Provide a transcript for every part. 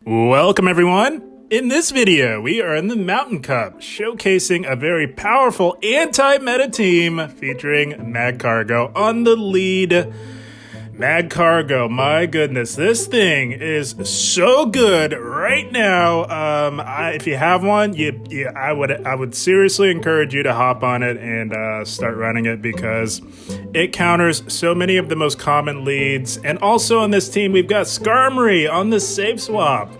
Welcome everyone! In this video, we are in the Mountain Cup, showcasing a very powerful anti-meta team featuring Magcargo on the lead. Magcargo, my goodness, this thing is so good right now. If you have one, I would seriously encourage you to hop on it and start running it because it counters so many of the most common leads. And also on this team, we've got Skarmory on the safe swap.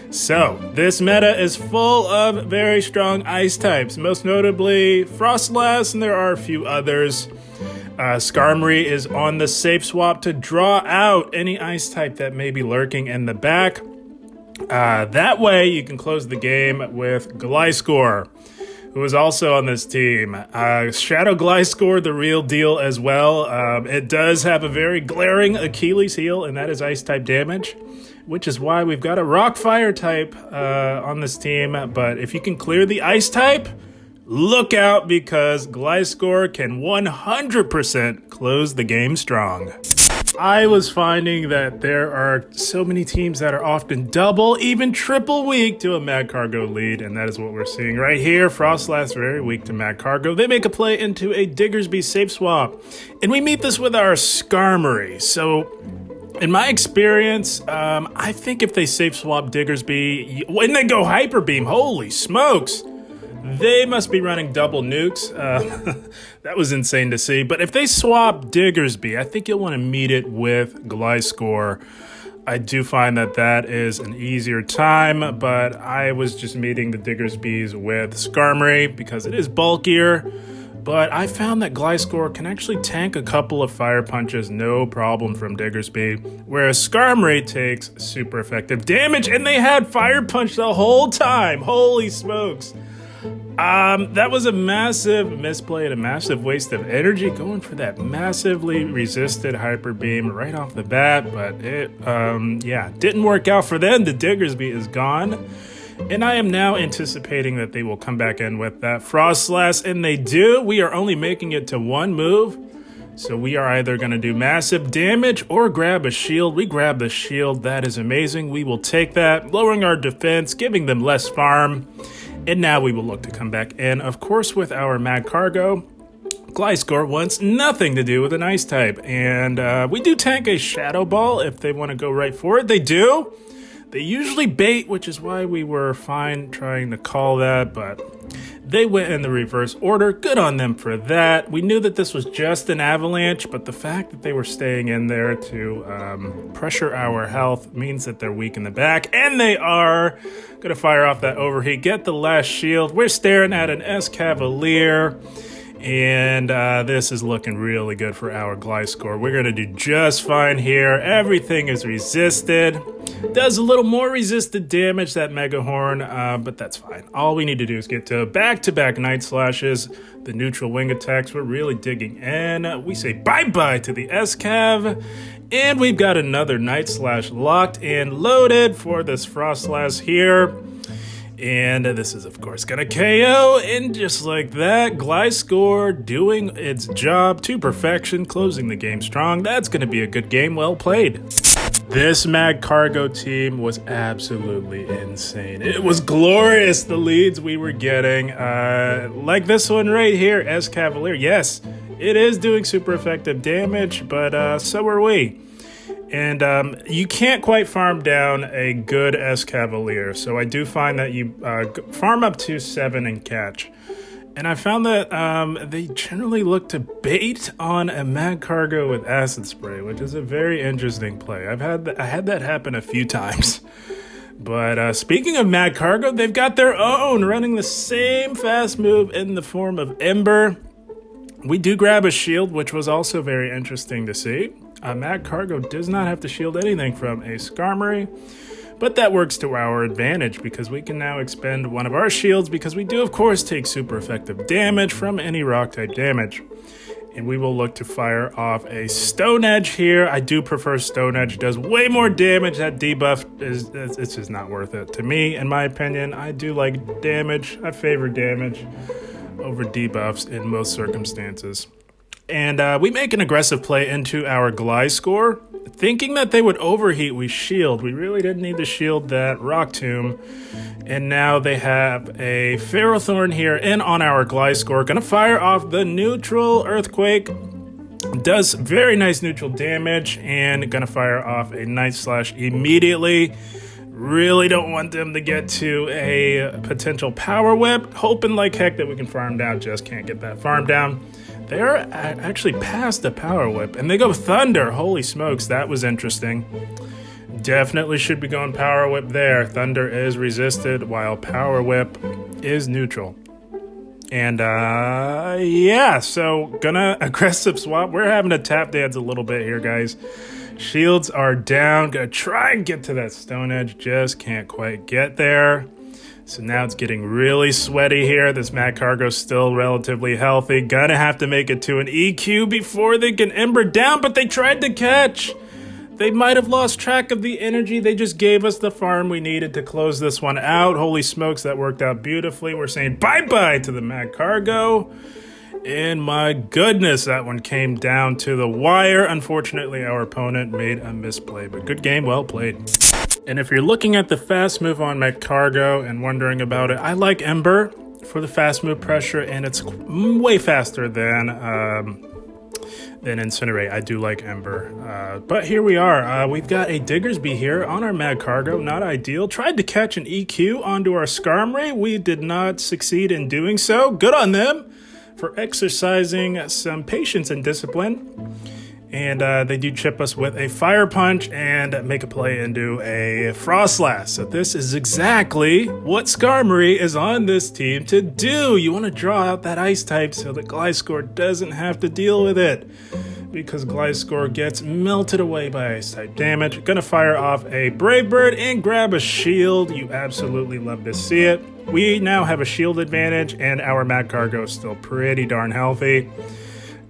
So, this meta is full of very strong ice types, most notably Frostlass, and there are a few others. Skarmory is on the safe swap to draw out any ice type that may be lurking in the back. That way, you can close the game with Gliscor, who is also on this team. Shadow Gliscor, the real deal as well. It does have a very glaring Achilles heel, and that is ice type damage, which is why we've got a rock fire type on this team. But if you can clear the ice type, look out because Gliscor can 100% close the game strong. I was finding that there are so many teams that are often double, even triple weak to a Magcargo lead, and that is what we're seeing right here. Frostlass very weak to Magcargo. They make a play into a Diggersby safe swap, and we meet this with our Skarmory. So, in my experience, I think if they safe swap Diggersby, when they go Hyper Beam, holy smokes! They must be running double nukes. That was insane to see. But if they swap Diggersby, I think you'll want to meet it with Gliscor. I do find that that is an easier time, but I was just meeting the Diggersbys with Skarmory because it is bulkier. But I found that Gliscor can actually tank a couple of fire punches, no problem from Diggersby, whereas Skarmory takes super effective damage, and they had fire punch the whole time. Holy smokes. That was a massive misplay and a massive waste of energy going for that massively resisted Hyper Beam right off the bat, but it, didn't work out for them. The Diggersby is gone, and I am now anticipating that they will come back in with that Frostlass, and they do. We are only making it to one move, so we are either going to do massive damage or grab a shield. We grab the shield. That is amazing. We will take that, lowering our defense, giving them less farm. And now we will look to come back in, of course, with our Magcargo. Gliscor wants nothing to do with an ice type. And we do tank a Shadow Ball if they want to go right for it. They do. They usually bait, which is why we were fine trying to call that. But they went in the reverse order. Good on them for that. We knew that this was just an avalanche, but the fact that they were staying in there to pressure our health means that they're weak in the back. And they are going to fire off that overheat, get the last shield. We're staring at an Escavalier. And this is looking really good for our Gliscor. We're going to do just fine here. Everything is resisted. Does a little more resisted damage, that Mega Horn, but that's fine. All we need to do is get to back-to-back Night Slashes. The neutral wing attacks, we're really digging in. We say bye-bye to the Escav. And we've got another Night Slash locked and loaded for this Frostlass here. And this is, of course, going to KO, and just like that, Gliscor doing its job to perfection, closing the game strong. That's going to be a good game, well played. This Magcargo team was absolutely insane. It was glorious, the leads we were getting. Like this one right here, Escavalier. Yes, it is doing super effective damage, but so are we. And you can't quite farm down a good Escavalier, so I do find that you farm up to 7 and catch. And I found that they generally look to bait on a Magcargo with Acid Spray, which is a very interesting play. I had that happen a few times. But speaking of Magcargo, they've got their own, running the same fast move in the form of Ember. We do grab a shield, which was also very interesting to see. Magcargo does not have to shield anything from a Skarmory, but that works to our advantage because we can now expend one of our shields because we do, of course, take super effective damage from any rock-type damage. And we will look to fire off a Stone Edge here. I do prefer Stone Edge. It does way more damage. That debuff it's just not worth it. To me, in my opinion, I do like damage. I favor damage over debuffs in most circumstances. And we make an aggressive play into our Gliscor. Thinking that they would overheat, we shield. We really didn't need to shield that Rock Tomb. And now they have a Ferrothorn here in on our Gliscor. Gonna fire off the neutral Earthquake. Does very nice neutral damage. And gonna fire off a Night Slash immediately. Really don't want them to get to a potential Power Whip. Hoping like heck that we can farm down. Just can't get that farm down. They're actually past the Power Whip. And they go Thunder. Holy smokes, that was interesting. Definitely should be going Power Whip there. Thunder is resisted while Power Whip is neutral. And yeah, so gonna aggressive swap. We're having to tap dance a little bit here, guys. Shields are down. Gonna try and get to that Stone Edge. Just can't quite get there. So now it's getting really sweaty here. This Magcargo's still relatively healthy. Gonna have to make it to an EQ before they can Ember down, but they tried to catch. They might have lost track of the energy. They just gave us the farm we needed to close this one out. Holy smokes, that worked out beautifully. We're saying bye-bye to the Magcargo. And my goodness, that one came down to the wire. Unfortunately, our opponent made a misplay, but good game, well played. And if you're looking at the fast move on Magcargo and wondering about it, I like Ember for the fast move pressure, and it's way faster than Incinerate. I do like Ember. But here we are. We've got a Diggersby here on our Magcargo. Not ideal. Tried to catch an EQ onto our Skarmory. We did not succeed in doing so. Good on them for exercising some patience and discipline. And they do chip us with a Fire Punch and make a play into a Frostlass. So this is exactly what Skarmory is on this team to do. You want to draw out that Ice type so that Gliscor doesn't have to deal with it, because Gliscor gets melted away by Ice type damage. Gonna fire off a Brave Bird and grab a shield. You absolutely love to see it. We now have a shield advantage, and our Magcargo is still pretty darn healthy.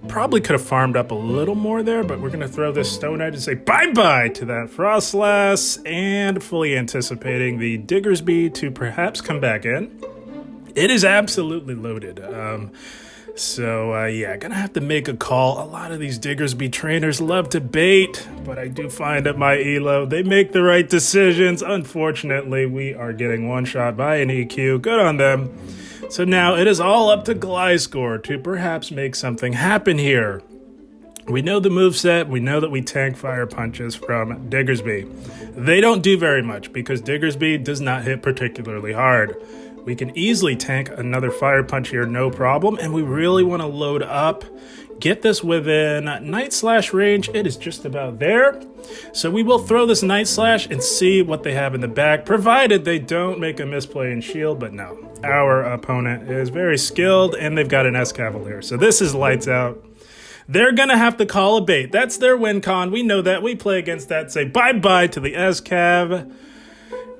Probably could have farmed up a little more there, but we're going to throw this Stone Edge and say bye-bye to that Frostlass, and fully anticipating the Diggersby to perhaps come back in. It is absolutely loaded. Yeah, gonna have to make a call. A lot of these Diggersby trainers love to bait, but I do find at my elo, they make the right decisions. Unfortunately, we are getting one shot by an EQ. Good on them. So now it is all up to Gliscor to perhaps make something happen here. We know the moveset. We know that we tank Fire Punches from Diggersby. They don't do very much because Diggersby does not hit particularly hard. We can easily tank another Fire Punch here, no problem. And we really want to load up, get this within Night Slash range. It is just about there. So we will throw this Night Slash and see what they have in the back, provided they don't make a misplay in shield. But no, our opponent is very skilled and they've got an S-Cavalier. So this is lights out. They're going to have to call a bait. That's their win con. We know that. We play against that. Say bye-bye to the S-Cav.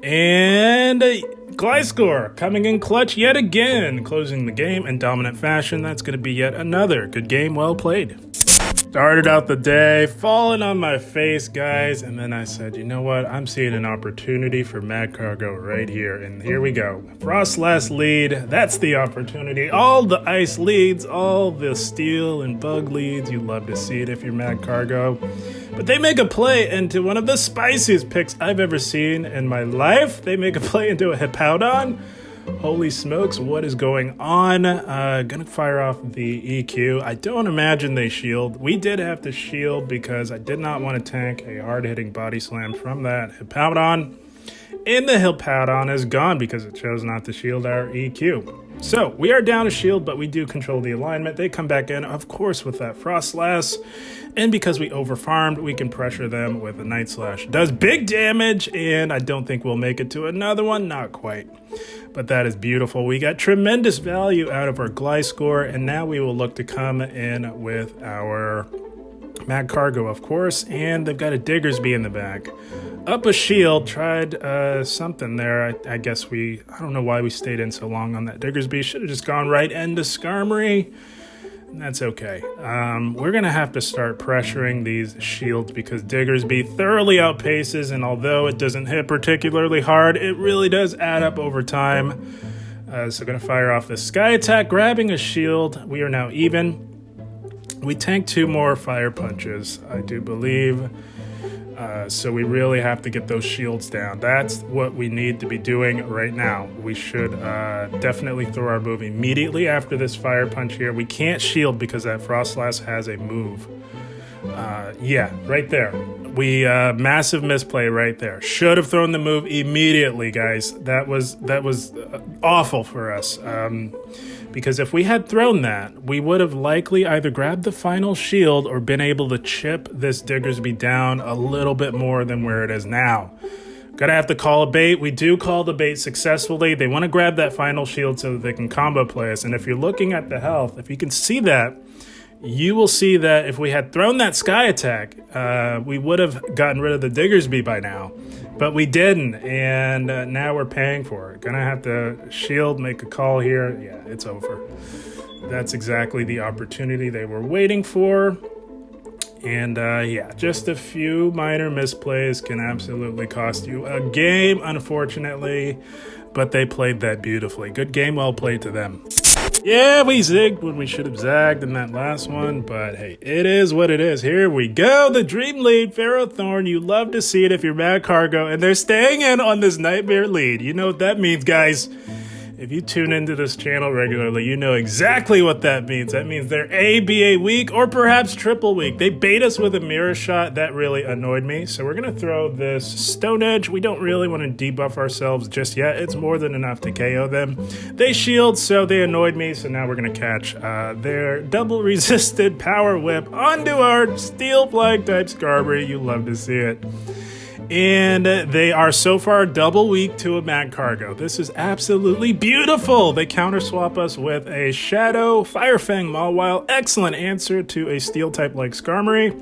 And Gliscor coming in clutch yet again, closing the game in dominant fashion. That's going to be yet another good game, well played. Started out the day, falling on my face, guys, and then I said, you know what, I'm seeing an opportunity for Magcargo right here, and here we go. Frostlass lead, that's the opportunity. All the ice leads, all the steel and bug leads, you love to see it if you're Magcargo. But they make a play into one of the spiciest picks I've ever seen in my life. They make a play into a Hippowdon. Holy smokes, what is going on? Gonna fire off the EQ. I don't imagine they shield. We did have to shield because I did not want to tank a hard-hitting body slam from that Hippowdon. And the Hippowdon is gone because it chose not to shield our EQ. So we are down a shield, but we do control the alignment. They come back in, of course, with that Frostlass. And because we overfarmed, we can pressure them with a Night Slash. Does big damage, and I don't think we'll make it to another one. Not quite. But that is beautiful. We got tremendous value out of our Gliscor, and now we will look to come in with our Magcargo, of course, and they've got a Diggersby in the back. Up a shield, tried something there. I guess I don't know why we stayed in so long on that Diggersby. Should have just gone right into Skarmory. That's okay. We're going to have to start pressuring these shields because Diggersby thoroughly outpaces, and although it doesn't hit particularly hard, it really does add up over time. So going to fire off the Sky Attack, grabbing a shield. We are now even. We tank 2 more Fire Punches, I do believe. So we really have to get those shields down. That's what we need to be doing right now. We should definitely throw our move immediately after this fire punch here. We can't shield because that Frostlass has a move. Yeah, right there. We massive misplay right there. Should have thrown the move immediately, guys. That was awful for us. Because if we had thrown that, we would have likely either grabbed the final shield or been able to chip this Diggersby down a little bit more than where it is now. Gonna have to call a bait. We do call the bait successfully. They want to grab that final shield so that they can combo play us. And if you're looking at the health, if you can see that, you will see that if we had thrown that sky attack, we would have gotten rid of the Diggersby by now. But we didn't, and now we're paying for it. Gonna have to shield, make a call here. Yeah, it's over. That's exactly the opportunity they were waiting for. And yeah, just a few minor misplays can absolutely cost you a game, unfortunately. But they played that beautifully. Good game, well played to them. Yeah, we zigged when we should have zagged in that last one, but hey, it is what it is. Here we go, the Dream Lead, Ferrothorn. You love to see it if you're Magcargo, and they're staying in on this Nightmare lead. You know what that means, guys. If you tune into this channel regularly, you know exactly what that means. That means they're ABA weak or perhaps triple weak. They bait us with a mirror shot. That really annoyed me. So we're going to throw this Stone Edge. We don't really want to debuff ourselves just yet. It's more than enough to KO them. They shield, so they annoyed me. So now we're going to catch their double resisted Power Whip onto our Steel Flag type Skarmory. You love to see it. And they are so far double weak to a Magcargo. This is absolutely beautiful. They counter swap us with a Shadow Firefang Mawile. Excellent answer to a steel type like Skarmory.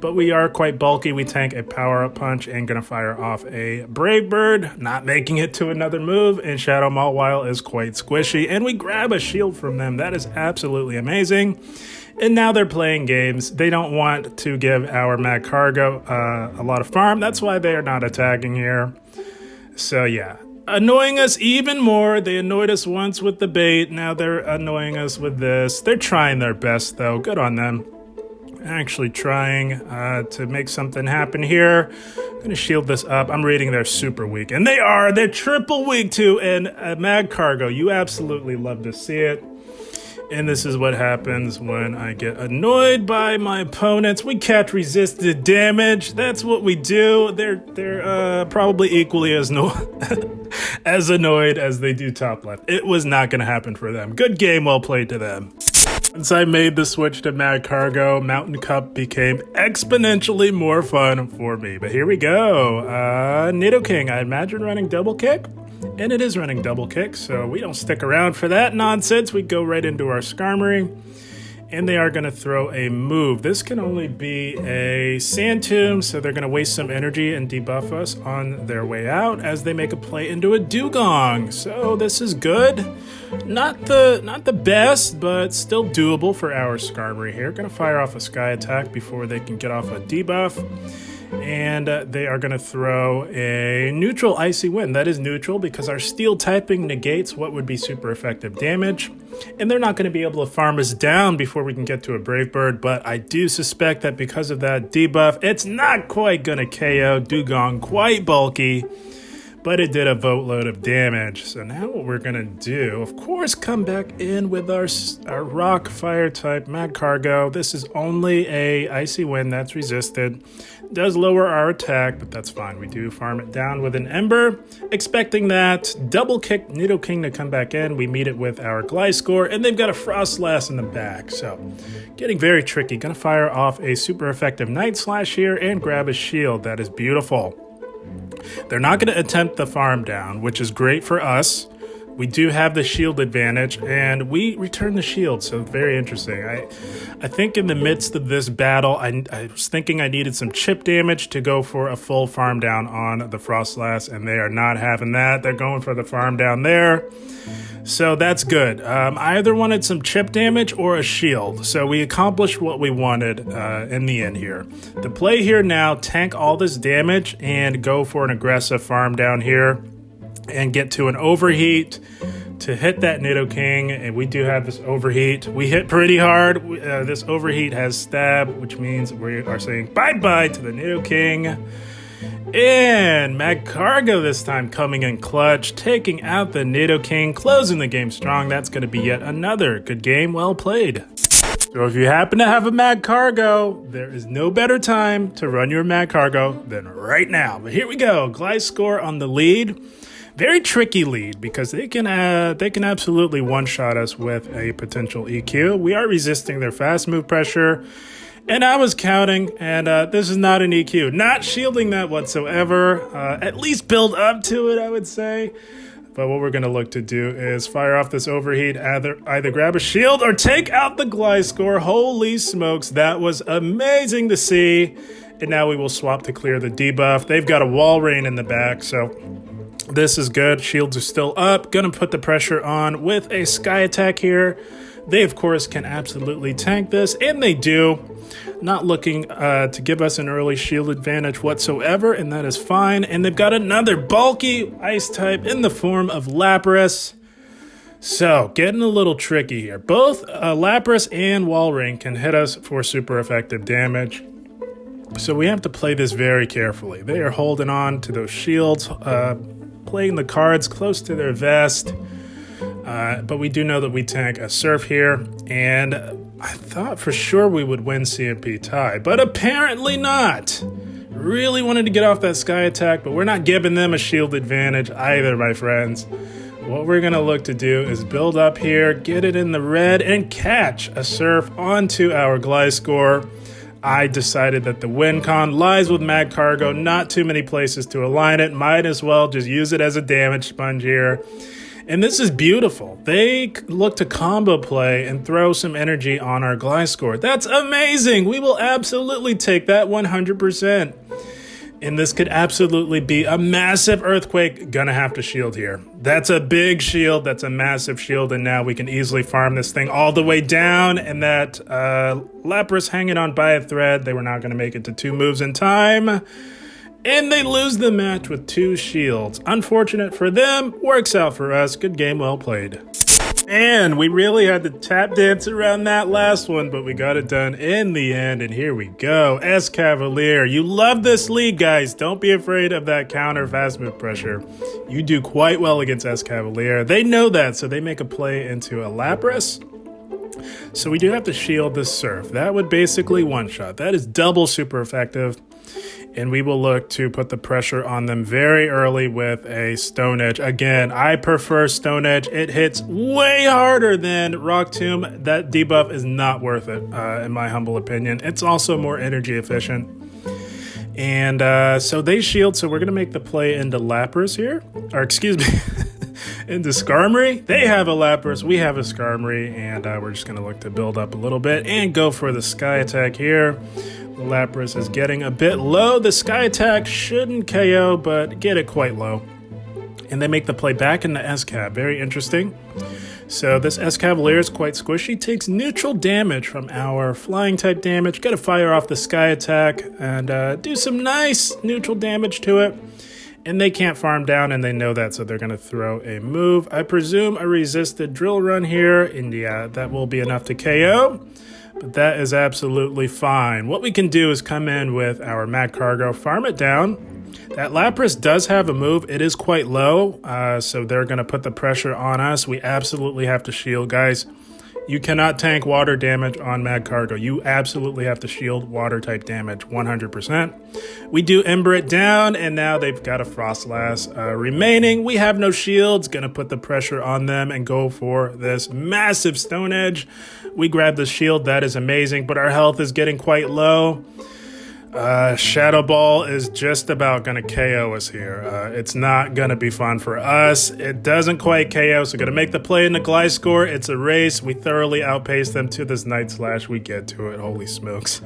But we are quite bulky. We tank a power up punch and gonna fire off a Brave Bird, not making it to another move. And Shadow Mawile is quite squishy. And we grab a shield from them. That is absolutely amazing. And now they're playing games. They don't want to give our Magcargo a lot of farm. That's why they are not attacking here. So yeah, annoying us even more. They annoyed us once with the bait. Now they're annoying us with this. They're trying their best though. Good on them. Actually trying to make something happen here. I'm gonna shield this up. I'm rating they're super weak. And they are. They're triple weak to an Magcargo. You absolutely love to see it. And this is what happens when I get annoyed by my opponents. We catch resisted damage. That's what we do. They're probably equally as as annoyed as they do top left. It was not going to happen for them. Good game, well played to them. Once I made the switch to Magcargo, Mountain Cup became exponentially more fun for me. But here we go. Nidoking, I imagine running double kick. And it is running double kick, so we don't stick around for that nonsense. We go right into our Skarmory, and they are going to throw a move. This can only be a Sand Tomb, so they're going to waste some energy and debuff us on their way out as they make a play into a Dugong. So this is good. Not the best, but still doable for our Skarmory here. Going to fire off a Sky Attack before they can get off a debuff. And they are going to throw a neutral Icy Wind. That is neutral because our steel typing negates what would be super effective damage. And they're not going to be able to farm us down before we can get to a Brave Bird. But I do suspect that because of that debuff, it's not quite going to KO Dugong. Quite bulky. But it did a boatload of damage. So now what we're going to do, of course, come back in with our rock fire type Magcargo. This is only a Icy Wind that's resisted. Does lower our attack, but that's fine. We do farm it down with an Ember. Expecting that double kick Nidoking to come back in. We meet it with our Gliscor, and they've got a Frostlass in the back. So getting very tricky. Gonna fire off a super effective Night Slash here and grab a shield. That is beautiful. They're not going to attempt the farm down, which is great for us. We do have the shield advantage, and we return the shield, so very interesting. I think in the midst of this battle, I was thinking I needed some chip damage to go for a full farm down on the Frostlass, and they are not having that. They're going for the farm down there. So that's good. I either wanted some chip damage or a shield. So we accomplished what we wanted in the end here. The play here now, tank all this damage and go for an aggressive farm down here and get to an overheat to hit that Nidoking, and we do have this overheat. We hit pretty hard. This overheat has stab, which means we are saying bye-bye to the Nidoking. And Magcargo this time coming in clutch, taking out the Nidoking, closing the game strong. That's going to be yet another good game well played. So if you happen to have a Magcargo, there is no better time to run your Magcargo than right now. But here we go, Gliscor on the lead. Very tricky lead because they can absolutely one-shot us with a potential EQ. We are resisting their fast move pressure. And I was counting, and this is not an EQ. Not shielding that whatsoever. At least build up to it, I would say. But what we're going to look to do is fire off this overheat, either grab a shield or take out the Gliscor. Holy smokes, that was amazing to see. And now we will swap to clear the debuff. They've got a wall rain in the back, so this is good. Shields are still up. Going to put the pressure on with a Sky Attack here. They, of course, can absolutely tank this, and they do. Not looking to give us an early shield advantage whatsoever, and that is fine. And they've got another bulky ice type in the form of Lapras. So, getting a little tricky here. Both Lapras and Walrein can hit us for super effective damage. So we have to play this very carefully. They are holding on to those shields, playing the cards close to their vest. But we do know that we tank a Surf here, and I thought for sure we would win CMP tie, but apparently not. Really wanted to get off that Sky Attack, but we're not giving them a shield advantage either, my friends. What we're going to look to do is build up here, get it in the red, and catch a Surf onto our Gliscor. I decided that the win con lies with Magcargo, not too many places to align it. Might as well just use it as a damage sponge here. And this is beautiful. They look to combo play and throw some energy on our Gliscor. That's amazing. We will absolutely take that 100%. And this could absolutely be a massive earthquake. Gonna have to shield here. That's a big shield. That's a massive shield. And now we can easily farm this thing all the way down. And that Lapras hanging on by a thread. They were not gonna make it to 2 moves in time. And they lose the match with 2 shields. Unfortunate for them, works out for us. Good game, well played. And we really had to tap dance around that last one, but we got it done in the end, and here we go. Escavalier, you love this league, guys. Don't be afraid of that counter fast move pressure. You do quite well against Escavalier. They know that, so they make a play into a Lapras. So we do have to shield this Surf. That would basically one-shot. That is double super effective. And we will look to put the pressure on them very early with a Stone Edge. Again, I prefer Stone Edge. It hits way harder than Rock Tomb. That debuff is not worth it, in my humble opinion. It's also more energy efficient. And so they shield, so we're going to make the play into Lapras here. Or excuse me, into Skarmory. They have a Lapras, we have a Skarmory, and we're just going to look to build up a little bit and go for the Sky Attack here. The Lapras is getting a bit low. The Sky Attack shouldn't KO, but get it quite low. And they make the play back into Escav. Very interesting. So this Escavalier is quite squishy. Takes neutral damage from our flying type damage. Got to fire off the Sky Attack and do some nice neutral damage to it. And they can't farm down, and they know that, so they're going to throw a move. I presume a resisted Drill Run here. And yeah, that will be enough to KO. But that is absolutely fine. What we can do is come in with our Magcargo, farm it down. That Lapras does have a move. It is quite low, so they're going to put the pressure on us. We absolutely have to shield, guys. You cannot tank water damage on Magcargo. You absolutely have to shield water-type damage 100%. We do Ember it down, and now they've got a Frostlass remaining. We have no shields. Going to put the pressure on them and go for this massive Stone Edge. We grab the shield. That is amazing, but our health is getting quite low. Shadow Ball is just about going to KO us here. It's not going to be fun for us. It doesn't quite KO, so going to make the play in the Gliscor. It's a race. We thoroughly outpace them to this Night Slash. We get to it. Holy smokes.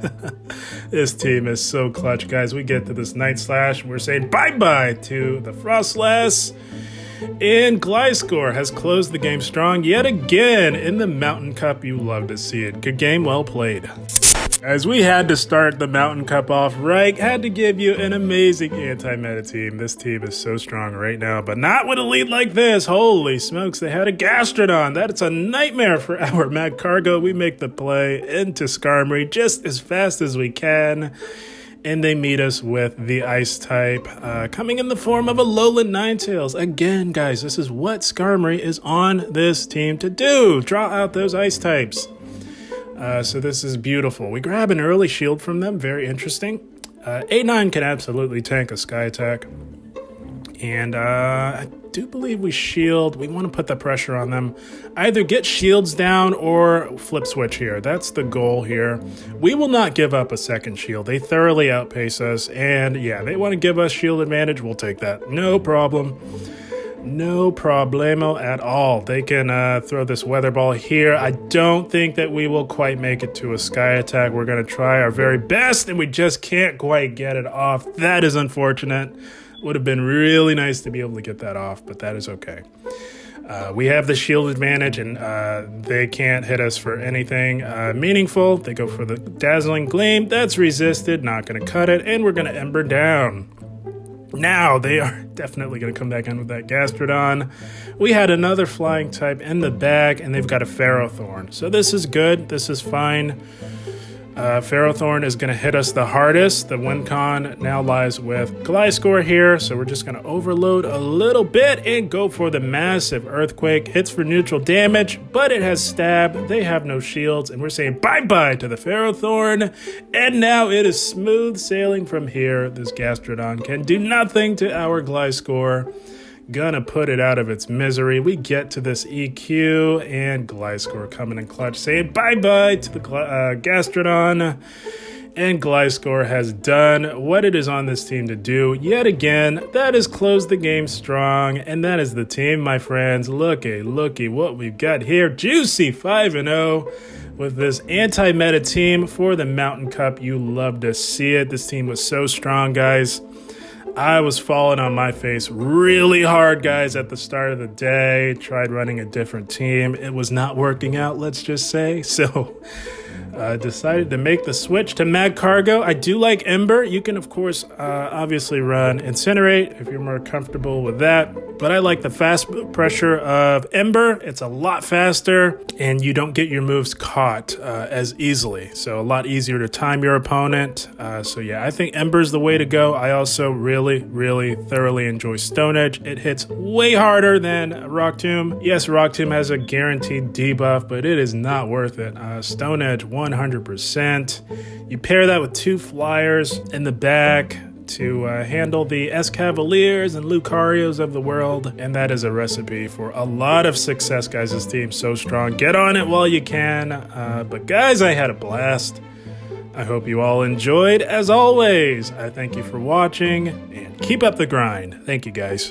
This team is so clutch, guys. We get to this Night Slash. We're saying bye-bye to the Frostlass. And Gliscor has closed the game strong yet again in the Mountain Cup. You love to see it. Good game, well played. As we had to start the Mountain Cup off right, had to give you an amazing anti-meta team. This team is so strong right now, but not with a lead like this. Holy smokes, they had a Gastrodon. That is a nightmare for our Magcargo. We make the play into Skarmory just as fast as we can. And they meet us with the Ice type, coming in the form of a Lowland Ninetales. Again, guys, this is what Skarmory is on this team to do. Draw out those Ice types. So this is beautiful. We grab an early shield from them. Very interesting. A9 can absolutely tank a Sky Attack. And I do believe we shield. We want to put the pressure on them. Either get shields down or flip switch here. That's the goal here. We will not give up a second shield. They thoroughly outpace us. And yeah, they want to give us shield advantage. We'll take that. No problem. No problemo at all. They can throw this weather ball here. I don't think that we will quite make it to a Sky Attack. We're going to try our very best, and we just can't quite get it off. That is unfortunate. Would have been really nice to be able to get that off, but that is okay. We have the shield advantage, and they can't hit us for anything meaningful. They go for the Dazzling Gleam. That's resisted. Not going to cut it, and we're going to Ember down. Now, they are definitely going to come back in with that Gastrodon. We had another flying type in the bag, and they've got a Ferrothorn. So this is good. This is fine. Ferrothorn is going to hit us the hardest. The win con now lies with Gliscor here, so we're just going to overload a little bit and go for the massive Earthquake. Hits for neutral damage, but it has stab. They have no shields, and we're saying bye-bye to the Ferrothorn. And now it is smooth sailing from here. This Gastrodon can do nothing to our Gliscor. Gonna put it out of its misery. We get to this EQ, and Gliscor coming in clutch, saying bye-bye to the Gastrodon. And Gliscor has done what it is on this team to do yet again. That is close the game strong, and that is the team, my friends. Looky what we've got here. Juicy 5-0 with this anti-meta team for the Mountain Cup. You love to see it. This team was so strong, guys. I was falling on my face really hard, guys, at the start of the day. Tried running a different team. It was not working out, let's just say. So decided to make the switch to Magcargo. I do like Ember. You can, of course, obviously run Incinerate if you're more comfortable with that. But I like the fast pressure of Ember. It's a lot faster, and you don't get your moves caught as easily. So a lot easier to time your opponent. So yeah, I think Ember's the way to go. I also really thoroughly enjoy Stone Edge. It hits way harder than Rock Tomb. Yes, Rock Tomb has a guaranteed debuff, but it is not worth it. Stone Edge 100%. You pair that with two flyers in the back to handle the Escavaliers and Lucarios of the world, and that is a recipe for a lot of success, guys. This team's so strong. Get on it while you can. But guys, I had a blast. I hope you all enjoyed. As always, I thank you for watching, and keep up the grind. Thank you, guys.